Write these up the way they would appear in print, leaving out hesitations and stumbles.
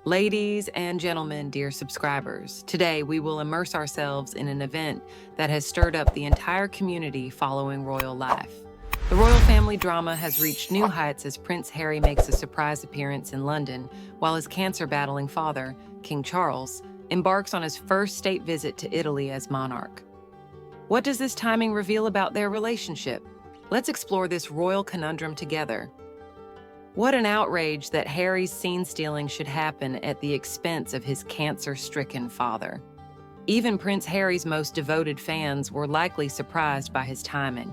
Ladies and gentlemen, dear subscribers, today we will immerse ourselves in an event that has stirred up the entire community following royal life. The royal family drama has reached new heights as Prince Harry makes a surprise appearance in London, while his cancer-battling father, King Charles, embarks on his first state visit to Italy as monarch. What does this timing reveal about their relationship? Let's explore this royal conundrum together. What an outrage that Harry's scene stealing should happen at the expense of his cancer-stricken father. Even Prince Harry's most devoted fans were likely surprised by his timing.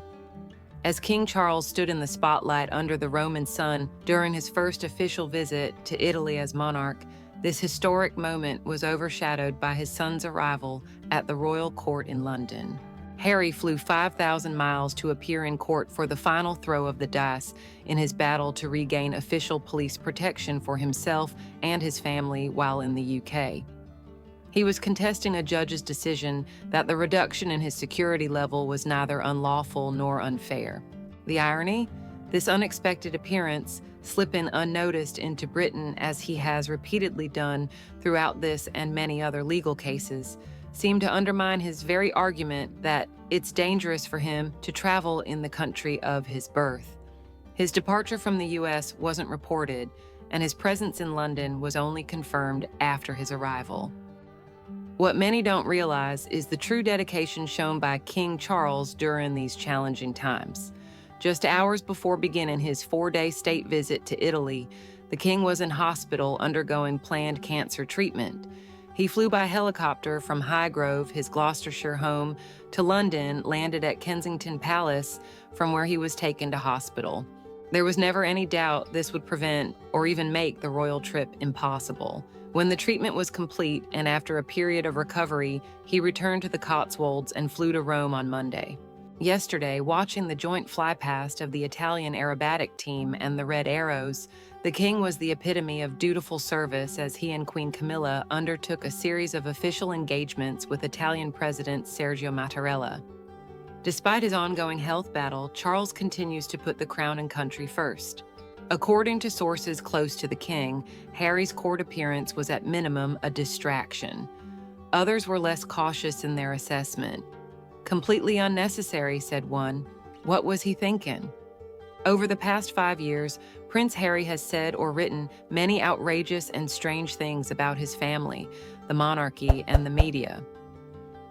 As King Charles stood in the spotlight under the Roman sun during his first official visit to Italy as monarch, this historic moment was overshadowed by his son's arrival at the royal court in London. Harry flew 5,000 miles to appear in court for the final throw of the dice in his battle to regain official police protection for himself and his family while in the UK. He was contesting a judge's decision that the reduction in his security level was neither unlawful nor unfair. The irony? This unexpected appearance, slipping unnoticed into Britain as he has repeatedly done throughout this and many other legal cases, seemed to undermine his very argument that it's dangerous for him to travel in the country of his birth. His departure from the US wasn't reported, and his presence in London was only confirmed after his arrival. What many don't realize is the true dedication shown by King Charles during these challenging times. Just hours before beginning his 4-day state visit to Italy, the king was in hospital undergoing planned cancer treatment. He flew by helicopter from Highgrove, his Gloucestershire home, to London, landed at Kensington Palace, from where he was taken to hospital. There was never any doubt this would prevent or even make the royal trip impossible. When the treatment was complete and after a period of recovery, he returned to the Cotswolds and flew to Rome on Monday. Yesterday, watching the joint flypast of the Italian aerobatic team and the Red Arrows, the king was the epitome of dutiful service as he and Queen Camilla undertook a series of official engagements with Italian President Sergio Mattarella. Despite his ongoing health battle, Charles continues to put the crown and country first. According to sources close to the king, Harry's court appearance was at minimum a distraction. Others were less cautious in their assessment. Completely unnecessary, said one. What was he thinking? Over the past 5 years, Prince Harry has said or written many outrageous and strange things about his family, the monarchy, and the media.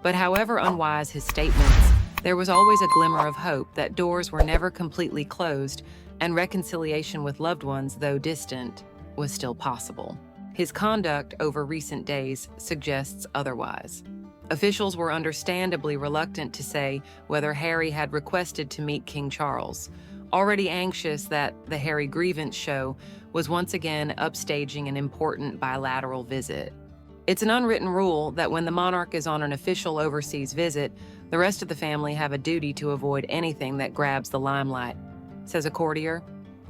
But however unwise his statements, there was always a glimmer of hope that doors were never completely closed and reconciliation with loved ones, though distant, was still possible. His conduct over recent days suggests otherwise. Officials were understandably reluctant to say whether Harry had requested to meet King Charles, already anxious that the Harry Grievance show was once again upstaging an important bilateral visit. It's an unwritten rule that when the monarch is on an official overseas visit, the rest of the family have a duty to avoid anything that grabs the limelight, says a courtier.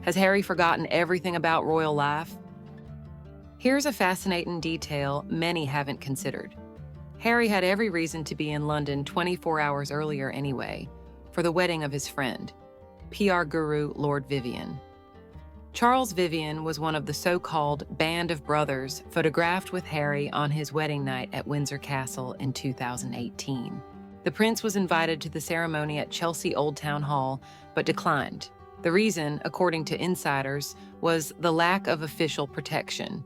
Has Harry forgotten everything about royal life? Here's a fascinating detail many haven't considered. Harry had every reason to be in London 24 hours earlier anyway, for the wedding of his friend, PR guru Lord Vivian. Charles Vivian was one of the so-called Band of Brothers photographed with Harry on his wedding night at Windsor Castle in 2018. The prince was invited to the ceremony at Chelsea Old Town Hall, but declined. The reason, according to insiders, was the lack of official protection.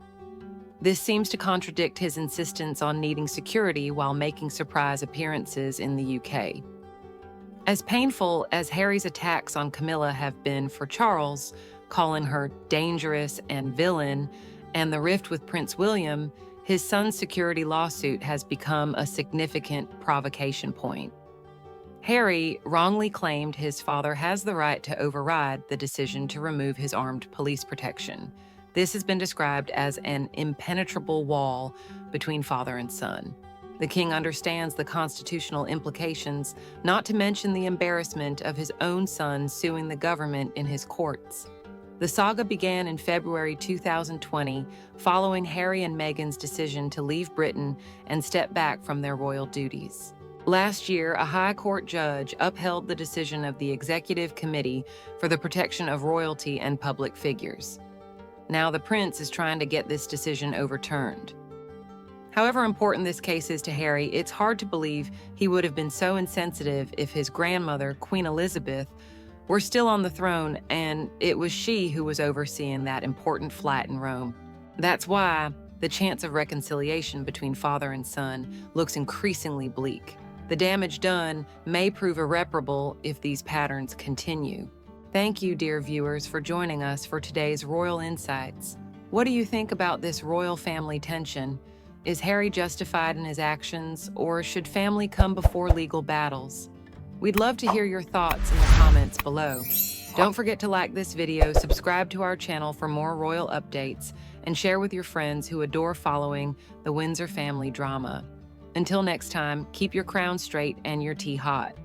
This seems to contradict his insistence on needing security while making surprise appearances in the UK. As painful as Harry's attacks on Camilla have been for Charles, calling her dangerous and villain, and the rift with Prince William, his son's security lawsuit has become a significant provocation point. Harry wrongly claimed his father has the right to override the decision to remove his armed police protection. This has been described as an impenetrable wall between father and son. The king understands the constitutional implications, not to mention the embarrassment of his own son suing the government in his courts. The saga began in February 2020, following Harry and Meghan's decision to leave Britain and step back from their royal duties. Last year, a High Court judge upheld the decision of the Executive Committee for the Protection of Royalty and Public Figures. Now the prince is trying to get this decision overturned. However important this case is to Harry, it's hard to believe he would have been so insensitive if his grandmother, Queen Elizabeth, were still on the throne and it was she who was overseeing that important flight in Rome. That's why the chance of reconciliation between father and son looks increasingly bleak. The damage done may prove irreparable if these patterns continue. Thank you, dear viewers, for joining us for today's Royal Insights. What do you think about this royal family tension? Is Harry justified in his actions, or should family come before legal battles? We'd love to hear your thoughts in the comments below. Don't forget to like this video, subscribe to our channel for more royal updates, and share with your friends who adore following the Windsor family drama. Until next time, keep your crown straight and your tea hot.